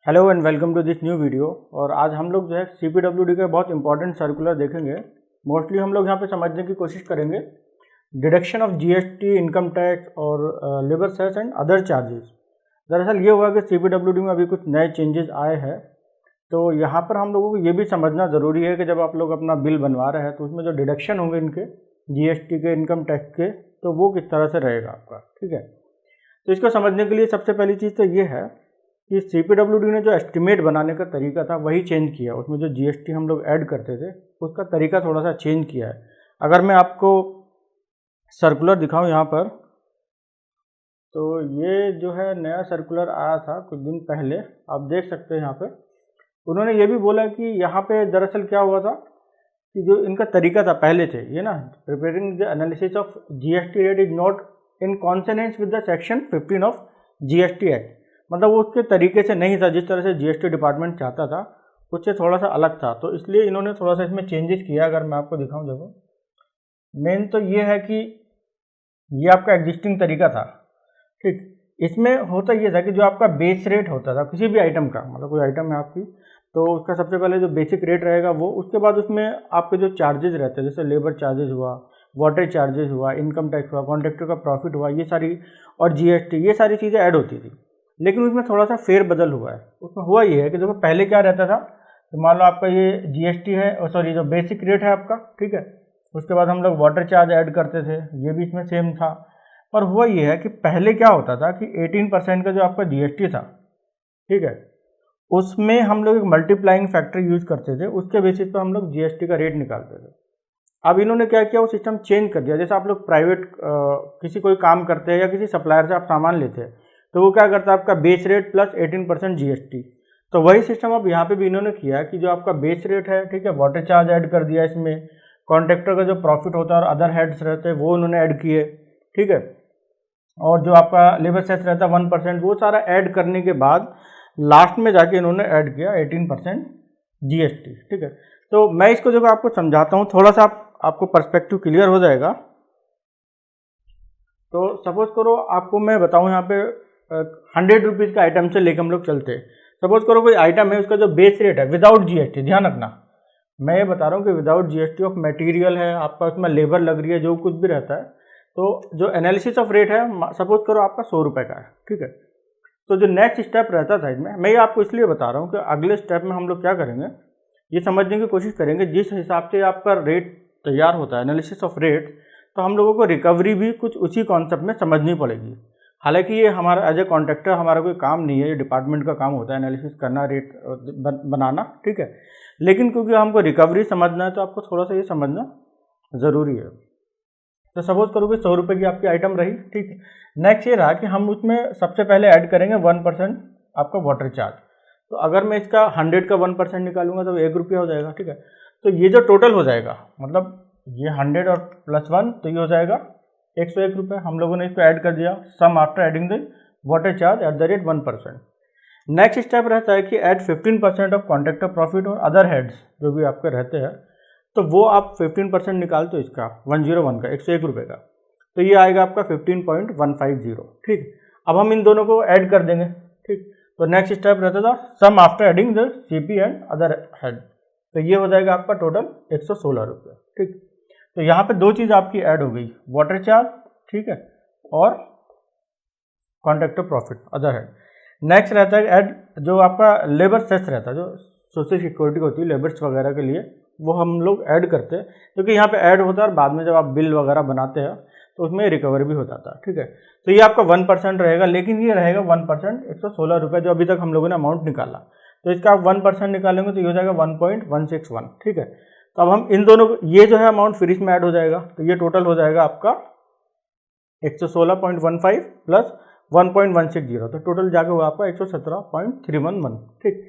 Hello and welcome to this new video. और आज हम लोग जो है CPWD का बहुत इंपॉर्टेंट सर्कुलर देखेंगे। मोस्टली हम लोग यहाँ पे समझने की कोशिश करेंगे deduction of GST, income tax और labour cess and other charges. दरअसल ये हुआ कि CPWD में अभी कुछ नए चेंजेस आए हैं, तो यहाँ पर हम लोगों को ये भी समझना ज़रूरी है कि जब आप लोग अपना बिल बनवा रहे हैं तो उसमें जो डिडक्शन होंगे इनके GST के, इनकम टैक्स के, तो वो किस तरह से रहेगा आपका। ठीक है, तो इसको समझने के लिए सबसे पहली चीज़ तो ये है कि CPWD ने जो एस्टिमेट बनाने का तरीका था वही चेंज किया। उसमें जो GST हम लोग ऐड करते थे उसका तरीका थोड़ा सा चेंज किया है। अगर मैं आपको सर्कुलर दिखाऊं यहाँ पर, तो ये जो है नया सर्कुलर आया था कुछ दिन पहले, आप देख सकते हैं यहाँ पे। उन्होंने ये भी बोला कि यहाँ पे दरअसल क्या हुआ था कि जो इनका तरीका था पहले से, ये ना, preparing the analysis of GST rate is not in consonance with the section 15 of GST act. मतलब वो उसके तरीके से नहीं था जिस तरह से GST डिपार्टमेंट चाहता था, उससे थोड़ा सा अलग था। तो इसलिए इन्होंने थोड़ा सा इसमें चेंजेस किया। अगर मैं आपको दिखाऊं, देखो मेन तो ये है कि ये आपका एग्जिस्टिंग तरीका था। ठीक, इसमें होता ये था कि जो आपका बेस रेट होता था किसी भी आइटम का, मतलब कोई आइटम है आपकी, तो उसका सबसे पहले जो बेसिक रेट रहेगा वो, उसके बाद उसमें आपके जो चार्जेस रहते हैं, जैसे लेबर चार्जेस हुआ, वाटर चार्जेस हुआ, इनकम टैक्स हुआ, कॉन्ट्रैक्टर का प्रॉफिट हुआ, ये सारी, और GST, ये सारी चीज़ें ऐड होती थी। लेकिन उसमें थोड़ा सा फेरबदल हुआ है। उसमें हुआ ये है कि देखो पहले क्या रहता था, तो मान लो आपका ये GST है, और सॉरी जो बेसिक रेट है आपका, ठीक है, उसके बाद हम लोग वाटर चार्ज ऐड करते थे, ये भी इसमें सेम था। पर हुआ ये है कि पहले क्या होता था कि 18% का जो आपका GST था, ठीक है, उसमें हम लोग एक मल्टीप्लाइंग फैक्टर यूज करते थे, उसके बेसिस पर हम लोग GST का रेट निकालते थे। अब इन्होंने क्या किया, वो सिस्टम चेंज कर दिया। जैसे आप लोग प्राइवेट किसी कोई काम करते हैं या किसी सप्लायर से आप सामान लेते हैं, तो वो क्या करता है, आपका बेस रेट प्लस 18% GST। तो वही सिस्टम अब यहाँ पे भी इन्होंने किया कि जो आपका बेस रेट है, ठीक है, वाटर चार्ज ऐड कर दिया इसमें, कॉन्ट्रैक्टर का जो प्रॉफिट होता है और अदर हेड्स रहते हैं वो उन्होंने ऐड किए, ठीक है, और जो आपका लेबर सेस रहता है 1%, वो सारा ऐड करने के बाद लास्ट में जाके इन्होंने ऐड किया 18% GST। ठीक है, तो मैं इसको जो आपको समझाता हूँ, थोड़ा सा आपको पर्सपेक्टिव क्लियर हो जाएगा। तो सपोज करो आपको मैं बताऊँ यहाँ पे 100 रुपीज़ का आइटम से लेकर हम लोग चलते हैं। सपोज करो कोई आइटम है, उसका जो बेस रेट है विदाउट GST, ध्यान रखना मैं ये बता रहा हूँ कि विदाउट GST ऑफ मटेरियल है आपका, उसमें लेबर लग रही है, जो कुछ भी रहता है, तो जो एनालिसिस ऑफ रेट है सपोज करो आपका 100 रुपये का है, ठीक है। तो जो नेक्स्ट स्टेप रहता था इसमें, मैं ये आपको इसलिए बता रहा हूँ कि अगले स्टेप में हम लोग क्या करेंगे, ये समझने की कोशिश करेंगे जिस हिसाब से आपका रेट तैयार होता है, एनालिसिस ऑफ रेट, तो हम लोगों को रिकवरी भी कुछ उसी कॉन्सेप्ट में समझनी पड़ेगी। हालांकि ये हमारा एज ए कॉन्ट्रैक्टर हमारा कोई काम नहीं है, ये डिपार्टमेंट का काम होता है एनालिसिस करना, रेट बनाना, ठीक है, लेकिन क्योंकि हमको रिकवरी समझना है तो आपको थोड़ा सा ये समझना ज़रूरी है। तो सपोज करो कि 100 रुपये की आपकी आइटम रही, ठीक है। नेक्स्ट ये रहा कि हम उसमें सबसे पहले ऐड करेंगे 1% आपका वाटर चार्ज। तो अगर मैं इसका 100 का 1% निकालूंगा तो 1 रुपया हो जाएगा, ठीक है। तो ये जो टोटल हो जाएगा, मतलब ये 100 और प्लस 1, तो ये हो जाएगा 101 रुपये। हम लोगों ने इसको ऐड कर दिया, sum after adding the water charge at the rate 1%। Next step रहता है कि ऐड 15% ऑफ कॉन्ट्रैक्टर प्रॉफिट और अदर हेड्स जो भी आपके रहते हैं, तो वो आप 15% निकालते हो इसका 101 का, 101 रुपये का, तो ये आएगा आपका 15.150, ठीक। अब हम इन दोनों को ऐड कर देंगे, ठीक। तो नेक्स्ट स्टेप रहता था sum after adding the CP and other head, तो ये हो जाएगा आपका टोटल 116 रुपये, ठीक। तो यहाँ पे दो चीज़ आपकी ऐड हो गई, वाटर चार्ज, ठीक है, और contractor profit other head. Next रहता है ऐड जो आपका लेबर सेस रहता है, जो सोशल सिक्योरिटी होती है लेबर्स वगैरह के लिए, वो हम लोग ऐड करते हैं, क्योंकि यहाँ पे ऐड होता है और बाद में जब आप बिल वगैरह बनाते हैं तो उसमें रिकवर भी हो जाता है, ठीक है। तो ये आपका 1% रहेगा, लेकिन ये रहेगा 1% 116 रुपये जो अभी तक हम लोगों ने अमाउंट निकाला। तो इसका आप 1% निकालेंगे तो ये हो जाएगा 1.161, ठीक है। तो अब हम इन दोनों को, ये जो है अमाउंट फिर इसमें ऐड हो जाएगा, तो ये टोटल हो जाएगा आपका 116.15 प्लस 1.160, तो टोटल जाके हुआ आपका 117.311, ठीक।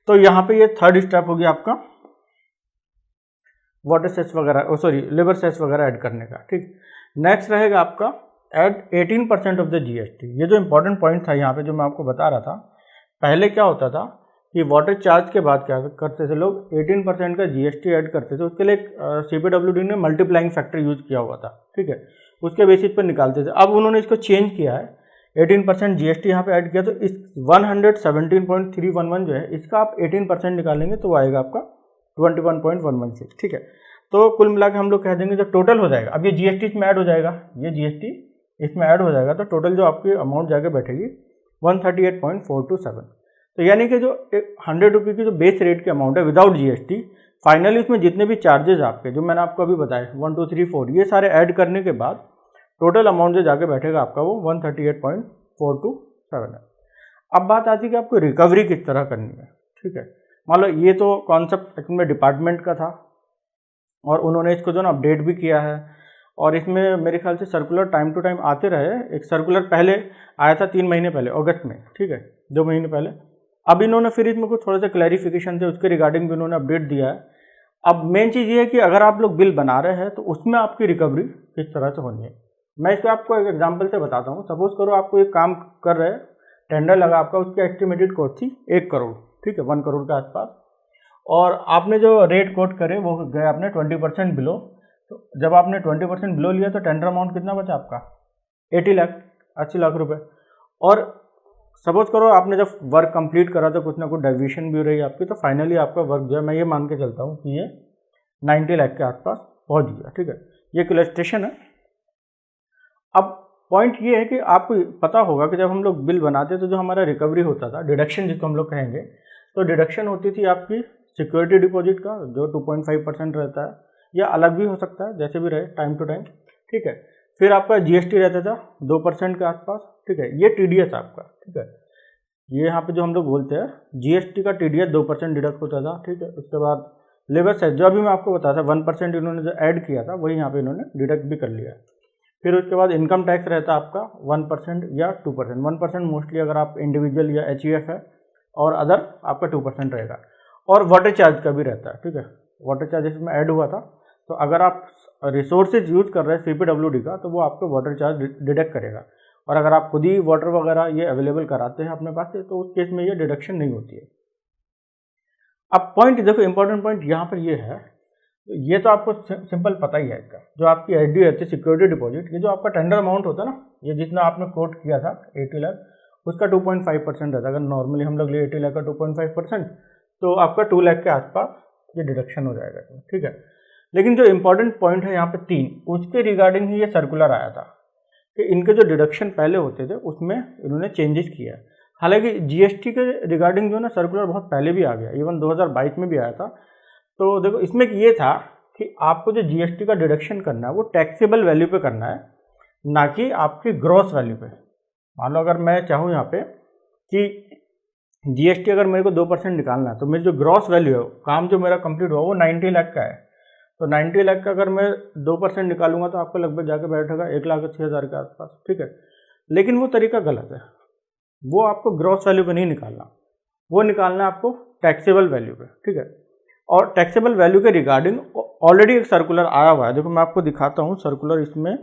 तो यहाँ पे ये थर्ड स्टेप हो गया आपका वाटर सेस वगैरह, सॉरी लेबर सेस वगैरह ऐड करने का, ठीक। नेक्स्ट रहेगा आपका ऐड 18% ऑफ द GST। ये जो इंपॉर्टेंट पॉइंट था यहाँ पे जो मैं आपको बता रहा था, पहले क्या होता था कि वाटर चार्ज के बाद क्या करते थे लोग, 18% का GST ऐड करते थे। उसके लिए CPWD ने मल्टीप्लाइंग फैक्टर यूज किया हुआ था, ठीक है, उसके बेसिस पर निकालते थे। अब उन्होंने इसको चेंज किया है 18% GST यहाँ पे ऐड किया, तो इस 117.311 जो है इसका आप 18% निकालेंगे तो वो आएगा आपका 21.116। ठीक है, तो कुल मिला के हम लोग कह देंगे जब टोटल हो जाएगा, अब ये GST इसमें ऐड हो जाएगा, ये GST इसमें ऐड हो जाएगा, तो टोटल जो आपकी अमाउंट जाके बैठेगी 138.427। तो यानी कि जो 100 रुपये की जो बेस रेट की अमाउंट है विदाउट GST, फाइनली इसमें जितने भी चार्जेस आपके जो मैंने आपको अभी बताए 1 2 3 4 ये सारे ऐड करने के बाद टोटल अमाउंट जो जाके बैठेगा आपका वो 138.427 है। अब बात आती है कि आपको रिकवरी किस तरह करनी है। ठीक है, मान लो ये तो कॉन्सेप्ट एक्चुअली डिपार्टमेंट का था और उन्होंने इसको जो ना अपडेट भी किया है, और इसमें मेरे ख्याल से सर्कुलर टाइम टू टाइम आते रहे। एक सर्कुलर पहले आया था 3 महीने पहले अगस्त में, ठीक है, 2 महीने पहले। अब इन्होंने फिर इसमें कुछ थोड़ा सा क्लैरिफिकेशन थे, उसके रिगार्डिंग भी उन्होंने अपडेट दिया है। अब मेन चीज़ ये है कि अगर आप लोग बिल बना रहे हैं तो उसमें आपकी रिकवरी किस तरह से होनी है। मैं इसको आपको एक एग्जांपल से बताता हूँ। सपोज करो आपको एक काम कर रहे हैं, टेंडर लगा आपका, उसकी एस्टिमेटेड कॉस्ट थी 1 करोड़, ठीक है, 1 करोड़ के आसपास, और आपने जो रेट कोट करे वो गए आपने 20% बिलो। तो जब आपने 20% बिलो लिया तो टेंडर अमाउंट कितना बचा आपका 80 लाख, 80 लाख रुपए। और सपोज करो आपने जब वर्क कंप्लीट करा तो कुछ ना कुछ डेविएशन भी हो रही है आपकी, तो फाइनली आपका वर्क जो है मैं ये मान के चलता हूँ कि ये 90 लाख के आसपास पहुँच गया। ठीक है, ये इलस्ट्रेशन है। अब पॉइंट ये है कि आपको पता होगा कि जब हम लोग बिल बनाते तो जो हमारा रिकवरी होता था, डिडक्शन जिसको हम लोग कहेंगे, तो डिडक्शन होती थी आपकी सिक्योरिटी डिपॉजिट का जो 2.5% रहता है, या अलग भी हो सकता है, जैसे भी रहे टाइम टू टाइम। ठीक है, फिर आपका GST रहता था 2% के आसपास। ठीक है, ये TDS आपका, ठीक है, ये यहाँ पे जो हम लोग बोलते हैं GST का TDS 2% डिडक्ट होता था। ठीक है, उसके बाद लेबर सेस जो अभी मैं आपको बताया था 1% इन्होंने जो ऐड किया था वही यहाँ पे इन्होंने डिडक्ट भी कर लिया। फिर उसके बाद इनकम टैक्स रहता है आपका 1% या 2%। 1% मोस्टली अगर आप इंडिविजुअल या HUF है, और अदर आपका 2% रहेगा। और वाटर चार्ज का भी रहता है। ठीक है, वाटर चार्ज इसमें ऐड हुआ था, तो अगर आप रिसोर्सेज यूज़ कर रहे हैं CPWD का तो वो आपको वाटर चार्ज डिडक्ट करेगा। और अगर आप खुद ही वाटर वगैरह ये अवेलेबल कराते हैं अपने पास से तो उस केस में ये डिडक्शन नहीं होती है। अब पॉइंट देखो, इंपॉर्टेंट पॉइंट यहाँ पर ये है, ये तो आपको सिंपल पता ही है इसका, जो आपकी SD रहती है सिक्योरिटी डिपॉजिट, ये जो आपका टेंडर अमाउंट होता है ना, ये जितना आपने कोट किया था 80 लाख, उसका 2.5% रहता है। अगर नॉर्मली हम लोग ले 80 लाख का 2.5%, तो आपका 2 लाख के आसपास ये डिडक्शन हो जाएगा। ठीक है, लेकिन जो इंपॉर्टेंट पॉइंट है यहाँ पे 3, उसके रिगार्डिंग ही ये सर्कुलर आया था कि इनके जो डिडक्शन पहले होते थे उसमें इन्होंने चेंजेस किया है। हालांकि GST के रिगार्डिंग जो ना सर्कुलर बहुत पहले भी आ गया, इवन 2022 में भी आया था। तो देखो इसमें ये था कि आपको जो GST का डिडक्शन करना है वो टैक्सेबल वैल्यू पे करना है, ना कि आपकी ग्रॉस वैल्यू पे। मान लो अगर मैं चाहूँ यहाँ पे कि GST अगर मेरे को 2% निकालना है, तो मेरी जो ग्रॉस वैल्यू है, काम जो मेरा कंप्लीट हुआ वो 90 लाख का है, तो 90 लाख का अगर मैं 2% निकालूंगा तो आपको लगभग जाके बैठेगा 1,80,000 के आसपास। ठीक है, लेकिन वो तरीका गलत है, वो आपको ग्रॉस वैल्यू पे नहीं निकालना, वो निकालना है आपको टैक्सेबल वैल्यू पे। ठीक है, और टैक्सेबल वैल्यू के रिगार्डिंग ऑलरेडी एक सर्कुलर आया हुआ है। देखो मैं आपको दिखाता हूँ सर्कुलर, इसमें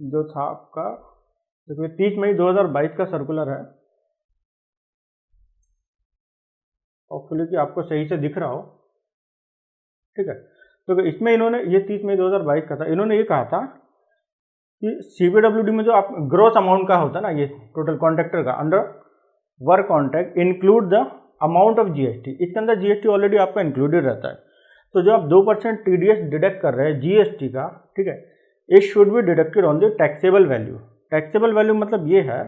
जो था आपका, देखो 30 मई 2022 का सर्कुलर है, होपफुली कि आपको सही से दिख रहा हो। ठीक है, तो इसमें इन्होंने, ये 30 मई 2022 का था, इन्होंने ये कहा था कि CPWD में जो आप ग्रोस अमाउंट का होता है ना, ये टोटल कॉन्ट्रैक्टर का under work contract include the amount of GST, इसके अंदर GST ऑलरेडी आपका इंक्लूडेड रहता है। तो जो आप 2% TDS डिडक्ट कर रहे हैं GST का, ठीक है, it should be deducted on the taxable value. Taxable value मतलब ये है,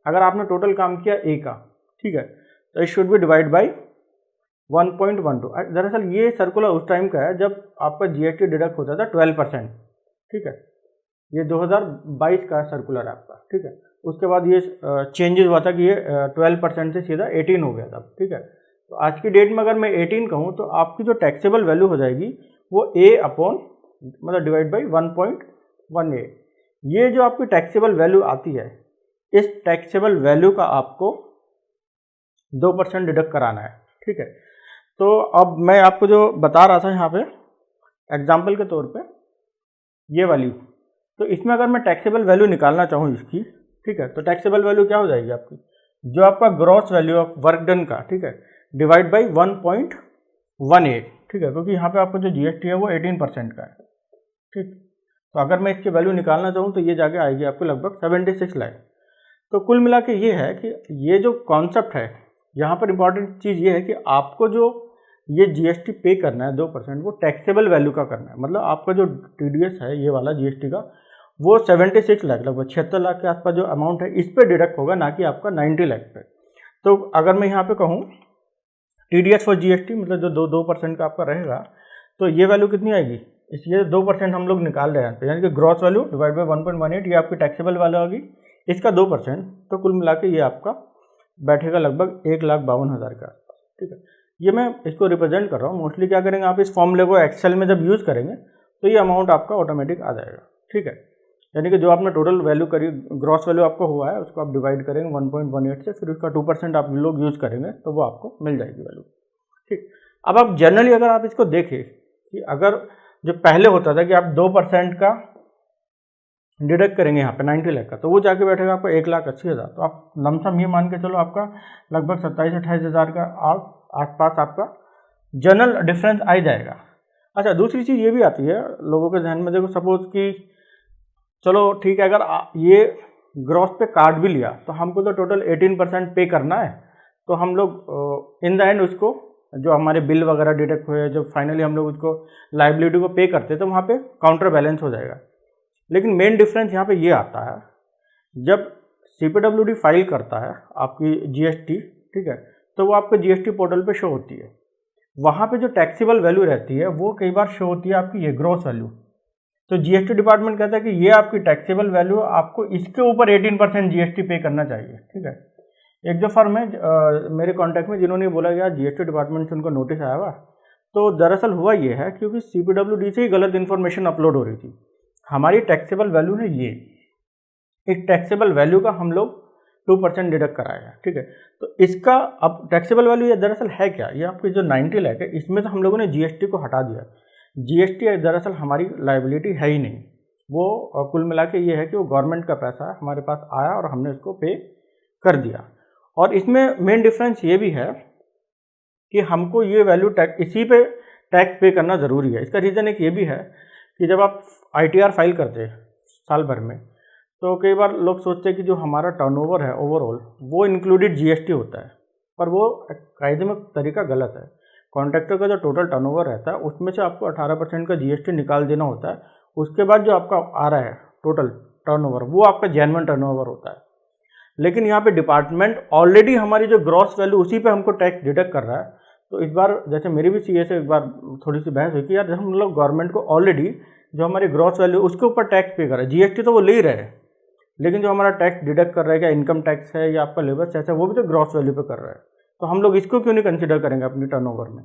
अगर आपने टोटल काम किया A का, ठीक है, तो it should be divide by 1.12। दरअसल ये सर्कुलर उस टाइम का है जब आपका GST डिडक्ट होता था 12%। ठीक है, ये 2022 का सर्कुलर है आपका। ठीक है, उसके बाद ये चेंजेस हुआ था कि ये 12% से सीधा 18 हो गया था। ठीक है, तो आज की डेट में अगर मैं 18 कहूँ तो आपकी जो टैक्सेबल वैल्यू हो जाएगी वो A अपॉन मतलब डिवाइड बाई 1.18। ये जो आपकी टैक्सेबल वैल्यू आती है, इस टैक्सेबल वैल्यू का आपको 2% डिडक्ट कराना है। ठीक है, तो अब मैं आपको जो बता रहा था यहाँ पे एग्जाम्पल के तौर पे ये वाली, तो इसमें अगर मैं टैक्सेबल वैल्यू निकालना चाहूँ इसकी, ठीक है, तो टैक्सेबल वैल्यू क्या हो जाएगी आपकी, जो आपका gross value of work done का, ठीक है, डिवाइड बाई 1.18। ठीक है, क्योंकि यहाँ पे आपको जो GST है वो 18% का है। ठीक, तो अगर मैं इसकी वैल्यू निकालना चाहूँ तो ये जाके आएगी आपको लगभग 76 लाख। तो कुल मिला के ये है कि ये जो कॉन्सेप्ट है यहाँ पर इम्पॉर्टेंट चीज़ ये है कि आपको जो ये जीएसटी पे करना है 2%, वो टैक्सेबल वैल्यू का करना है। मतलब आपका जो टीडीएस है ये वाला जीएसटी का, वो 76 लाख लगभग 76 लाख के आसपास जो अमाउंट है इस पे डिडक्ट होगा, ना कि आपका 90 लाख पे। तो अगर मैं यहाँ पे कहूँ टीडीएस फॉर जीएसटी मतलब जो 2% का आपका रहेगा, तो ये वैल्यू कितनी आएगी, इसलिए 2% हम लोग निकाल रहे हैं, यानी कि ग्रॉस वैल्यू डिवाइड बाई 1.18, ये आपकी टैक्सेबल वैल्यू होगी, इसका 2%। तो कुल मिला के ये आपका बैठेगा लगभग 1,52,000 का। ठीक है, ये मैं इसको रिप्रेजेंट कर रहा हूँ। मोस्टली क्या करेंगे आप इस फॉर्मूले को एक्सेल में जब यूज़ करेंगे तो ये अमाउंट आपका ऑटोमेटिक आ जाएगा। ठीक है, यानी कि जो आपने टोटल वैल्यू करी, ग्रॉस वैल्यू आपको हुआ है, उसको आप डिवाइड करेंगे 1.18 से, फिर उसका 2% आप लोग यूज़ करेंगे तो वो आपको मिल जाएगी वैल्यू। ठीक, अब आप जनरली अगर आप इसको देखें कि अगर जो पहले होता था कि आप 2% का डिडक्ट करेंगे यहाँ पे 90 लाख का, तो वो जाके बैठेगा आपको 1,80,000। तो आप लमसम ये मान के चलो आपका लगभग 27-28 हज़ार का आसपास आपका जनरल डिफरेंस आ ही जाएगा। अच्छा, दूसरी चीज़ ये भी आती है लोगों के ध्यान में, देखो सपोज कि चलो ठीक है, अगर ये ग्रॉस पे काट भी लिया तो हमको तो टोटल 18% पे करना है, तो हम लोग इन द एंड उसको जो हमारे बिल वगैरह डिडक्ट हुए, जो फाइनली हम लोग उसको लाइबिलिटी को पे करते हैं, तो वहाँ पे काउंटर बैलेंस हो जाएगा। लेकिन मेन डिफरेंस यहाँ पे ये आता है, जब CPWD फाइल करता है आपकी जीएसटी, ठीक है, तो वो आपके जीएसटी पोर्टल पे शो होती है। वहाँ पे जो टैक्सेबल वैल्यू रहती है वो कई बार शो होती है आपकी ये ग्रॉस वैल्यू। तो जीएसटी डिपार्टमेंट कहता है कि ये आपकी टैक्सेबल वैल्यू, आपको इसके ऊपर 18% जीएसटी पे करना चाहिए। ठीक है, एक जो फर्म है मेरे कॉन्टैक्ट में, जिन्होंने बोला गया जीएसटी डिपार्टमेंट से उनको नोटिस आया हुआ, तो दरअसल हुआ ये है क्योंकि CPWD से ही गलत इन्फॉर्मेशन अपलोड हो रही थी। हमारी टैक्सेबल वैल्यू है ये, एक टैक्सेबल वैल्यू का हम लोग 2% डिडक्ट कराया है। ठीक है, तो इसका अब टैक्सेबल वैल्यू ये दरअसल है क्या, ये आपकी जो 90 लाख है इसमें से हम लोगों ने जीएसटी को हटा दिया। जीएसटी दरअसल हमारी लाइबिलिटी है ही नहीं, वो कुल मिला के ये है कि वो गवर्नमेंट का पैसा है, हमारे पास आया और हमने उसको पे कर दिया। और इसमें मेन डिफरेंस ये भी है कि हमको ये वैल्यू टैक्स, इसी पे टैक्स पे करना ज़रूरी है। इसका रीज़न एक ये भी है कि जब आप ITR फाइल करते हैं साल भर में, तो कई बार लोग सोचते हैं कि जो हमारा टर्नओवर है ओवरऑल वो इंक्लूडेड जीएसटी होता है, पर वो कायदे में तरीका गलत है। कॉन्ट्रैक्टर का जो टोटल टर्नओवर रहता है उसमें से आपको 18% का जीएसटी निकाल देना होता है। उसके बाद जो आपका आ रहा है टोटल टर्नओवर, वो आपका जेन्युइन टर्नओवर होता है। लेकिन यहाँ पे डिपार्टमेंट ऑलरेडी हमारी जो ग्रॉस वैल्यू उसी पे हमको टैक्स डिडक्ट कर रहा है। तो इस बार जैसे मेरी भी सीए से एक बार थोड़ी सी बहस हुई कि यार हम लोग गवर्नमेंट को ऑलरेडी जो हमारी ग्रॉस वैल्यू उसके ऊपर टैक्स पे कर रहा है, जीएसटी तो वो ले ही रहे हैं, लेकिन जो हमारा टैक्स डिडक्ट कर रहा है, क्या इनकम टैक्स है या आपका लेबर टैक्स है, वो भी तो ग्रॉस वैल्यू पे कर रहा है। तो हम लोग इसको क्यों नहीं कंसिडर करेंगे अपनी टर्नओवर में।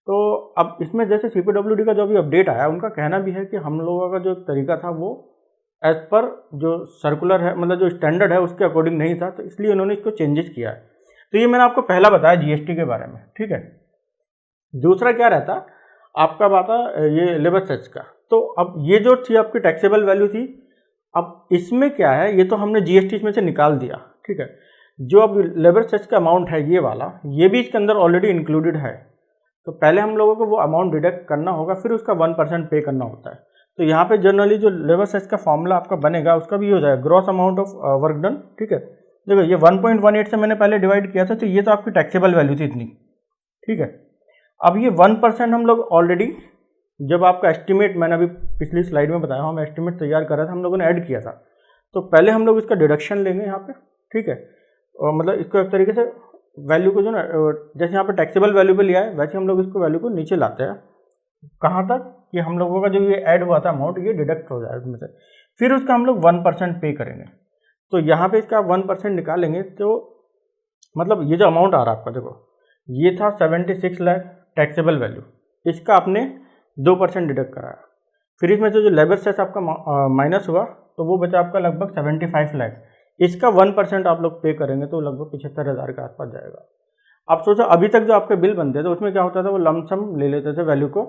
तो अब इसमें जैसे CPWD का जो भी अपडेट आया, उनका कहना भी है कि हम लोगों का जो तरीका था वो एज पर जो सर्कुलर है, मतलब जो स्टैंडर्ड है उसके अकॉर्डिंग नहीं था, तो इसलिए उन्होंने इसको चेंजेस किया है। तो ये मैंने आपको पहला बताया जीएसटी के बारे में। ठीक है, दूसरा क्या रहता आपका बात है ये लेबर सेस का। तो अब ये जो थी आपकी टैक्सेबल वैल्यू थी, अब इसमें क्या है, ये तो हमने जीएसटी इसमें से निकाल दिया। ठीक है, जो अब लेबर सेस का अमाउंट है ये वाला, ये भी इसके अंदर ऑलरेडी इंक्लूडेड है। तो पहले हम लोगों को वो अमाउंट डिडक्ट करना होगा, फिर उसका 1% पे करना होता है। तो यहाँ पे जनरली जो लेबर सेस का फॉर्मूला आपका बनेगा उसका भी हो जाएगा gross amount of work done. ठीक है, देखो ये 1.18 से मैंने पहले डिवाइड किया था, तो ये तो आपकी टैक्सेबल वैल्यू थी इतनी। ठीक है, अब ये 1% हम लोग ऑलरेडी, जब आपका एस्टिमेट, मैंने अभी पिछली स्लाइड में बताया, हम एस्टिमेट तैयार कर रहे थे, हम लोगों ने ऐड किया था। तो पहले हम लोग इसका डिडक्शन लेंगे यहाँ पे। ठीक है, और मतलब इसको एक तरीके से वैल्यू को जो ना, जैसे यहाँ पे टैक्सेबल वैल्यू पे लिया है, वैसे हम लोग इसको वैल्यू को नीचे लाते हैं। कहाँ तक कि हम लोगों का जो ये ऐड हुआ था अमाउंट, ये डिडक्ट हो जाए उसमें से, फिर उसका हम लोग 1% पे करेंगे। तो यहाँ पे इसका 1% निकालेंगे, तो मतलब ये जो अमाउंट आ रहा है आपका, देखो ये था 76 लाख टैक्सेबल वैल्यू, इसका आपने 2% डिडक्ट कराया, फिर इसमें से जो लेबर सेस आपका माइनस हुआ, तो वो बचा आपका लगभग 75 लाख। इसका 1% आप लोग पे करेंगे तो लगभग 75,000 के आसपास जाएगा। आप सोचो अभी तक जो आपके बिल बनते थे उसमें क्या होता था, वो लमसम ले लेते थे वैल्यू को।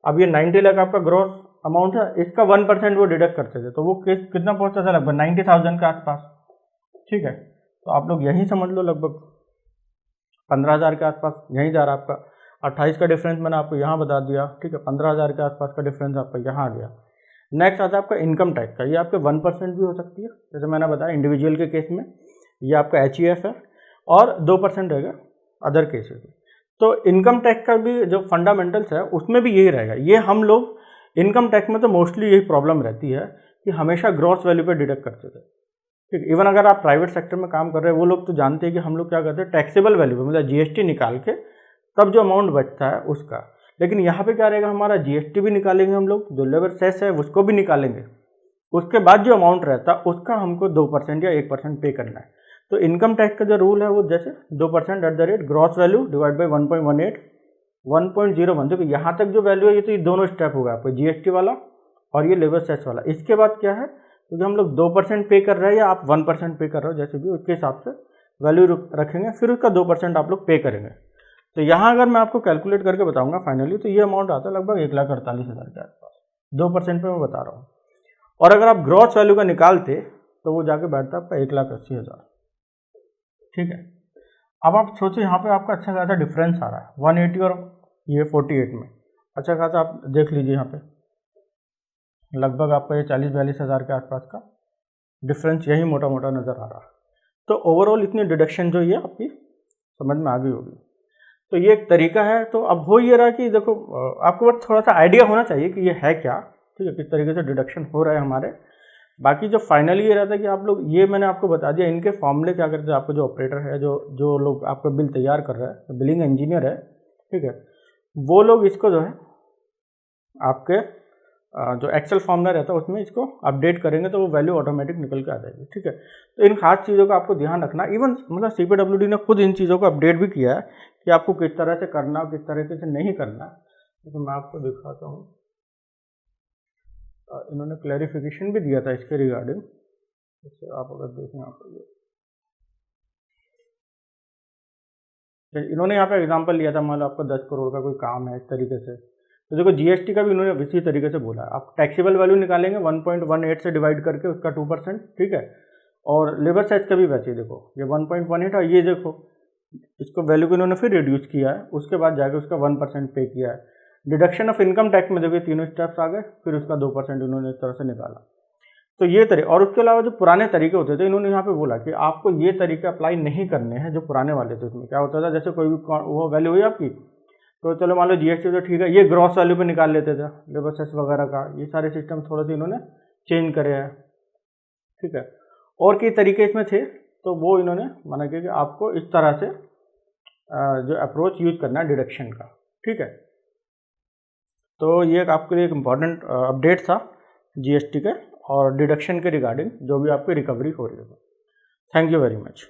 अब ये 90 लाख आपका ग्रॉस अमाउंट है, इसका 1% वो डिडक्ट करते थे, तो वो कितना पहुंचता था, लगभग 90,000 के आसपास। ठीक है, तो आप लोग यहीं समझ लो लगभग 15,000 के आसपास यहीं जा रहा आपका। 28 का डिफरेंस मैंने आपको यहाँ बता दिया। ठीक है, 15,000 के आसपास का डिफरेंस आपका यहाँ आ गया। नेक्स्ट आता है आपका इनकम टैक्स का, ये आपके 1% भी हो सकती है, जैसे मैंने बताया इंडिविजुअल के केस में ये आपका HEF है, और 2% रहेगा अदर केसेस में। तो इनकम टैक्स का भी जो फंडामेंटल्स है उसमें भी यही रहेगा। ये हम लोग इनकम टैक्स में तो मोस्टली यही प्रॉब्लम रहती है कि हमेशा ग्रॉस वैल्यू पे डिडक्ट करते थे, ठीक। इवन अगर आप प्राइवेट सेक्टर में काम कर रहे हैं वो लोग तो जानते हैं कि हम लोग क्या करते हैं, टैक्सेबल वैल्यू पे मतलब GST निकाल के तब जो अमाउंट बचता है उसका। लेकिन यहाँ पे क्या रहेगा, हमारा GST भी निकालेंगे हम लोग, जो लेबर सेस है उसको भी निकालेंगे, उसके बाद जो अमाउंट रहता है उसका हमको 2% या 1% पे करना है। तो इनकम टैक्स का जो रूल है वो जैसे 2% eight the rate gross value divide by 1.18 1.01। देखो यहाँ तक जो वैल्यू है ये तो ये दोनों स्टेप होगा आपको, GST वाला और ये लेबर सेस वाला। इसके बाद क्या है, क्योंकि हम लोग 2% पे कर रहे हैं या आप 1% पे कर रहे हो, जैसे भी उसके हिसाब से वैल्यू रखेंगे, फिर उसका 2% आप लोग पे करेंगे। तो यहाँ अगर मैं आपको कैलकुलेट करके बताऊंगा फाइनली, तो ये अमाउंट आता है लगभग 1,48,000 के आसपास, 2% पे मैं बता रहा हूँ। और अगर आप ग्रॉस वैल्यू का निकालते तो वो जाके बैठता आपका 1,80,000, ठीक है। अब आप सोचो यहाँ पे आपका अच्छा खासा डिफरेंस आ रहा है 180 और ये 48 में, अच्छा खासा आप देख लीजिए यहाँ पे लगभग आपका ये 40-42 हज़ार के आसपास का डिफरेंस यही मोटा मोटा नज़र आ रहा है। तो ओवरऑल इतनी डिडक्शन जो ये आपकी समझ में आ गई होगी। तो ये एक तरीका है। तो अब हो ये रहा कि देखो आपको बस थोड़ा सा आइडिया होना चाहिए कि ये है क्या, ठीक है, किस तरीके से डिडक्शन हो रहा है हमारे। बाकी जो फाइनली ये रहता है कि आप लोग, ये मैंने आपको बता दिया इनके फॉर्मूले क्या करते हैं। आपको जो ऑपरेटर है, जो लोग आपका बिल तैयार कर रहा है, बिलिंग इंजीनियर है, ठीक है, वो लोग इसको जो है आपके जो एक्सेल फॉर्मूला रहता है उसमें इसको अपडेट करेंगे तो वो वैल्यू ऑटोमेटिक निकल के आ जाएगी, ठीक है। तो इन खास चीज़ों का आपको ध्यान रखना। इवन मतलब CPWD ने खुद इन चीज़ों को अपडेट भी किया है कि आपको किस तरह से करना और किस तरीके से नहीं करना। तो मैं आपको दिखाता हूँ, इन्होंने क्लैरिफिकेशन भी दिया था इसके रिगार्डिंग। जैसे आप अगर देखें यहाँ पर, इन्होंने यहाँ पे एग्जांपल लिया था, मान लो आपको 10 करोड़ का कोई काम है इस तरीके से, तो देखो GST का भी उन्होंने इसी तरीके से बोला है। आप टैक्सेबल वैल्यू निकालेंगे 1.18 से डिवाइड करके उसका 2%, ठीक है। और लेबर सेस का भी वैसे ही देखो ये 1.18 और ये देखो इसको वैल्यू को इन्होंने फिर रिड्यूस किया है, उसके बाद जाके उसका 1% पे किया है। डिडक्शन ऑफ इनकम टैक्स में देखिए तीनों स्टेप्स आ गए, फिर उसका 2% इन्होंने इस तरह से निकाला। तो ये तरीके, और उसके अलावा जो पुराने तरीके होते थे इन्होंने यहाँ पे बोला कि आपको ये तरीके अप्लाई नहीं करने हैं जो पुराने वाले थे। उसमें क्या होता था, जैसे कोई भी वो वैल्यू हुई आपकी, तो चलो मान लो GST तो ठीक है, ये ग्रॉस वैल्यू पे निकाल लेते थे, लेबर सेस वगैरह का ये सारे सिस्टम थोड़े से इन्होंने चेंज करे हैं, ठीक है। और कई तरीके इसमें थे, तो वो इन्होंने माना कि आपको इस तरह से जो अप्रोच यूज करना है डिडक्शन का, ठीक है। तो ये आपके लिए एक इम्पॉर्टेंट अपडेट था GST के और डिडक्शन के रिगार्डिंग जो भी आपकी रिकवरी हो रही है। Thank you very much.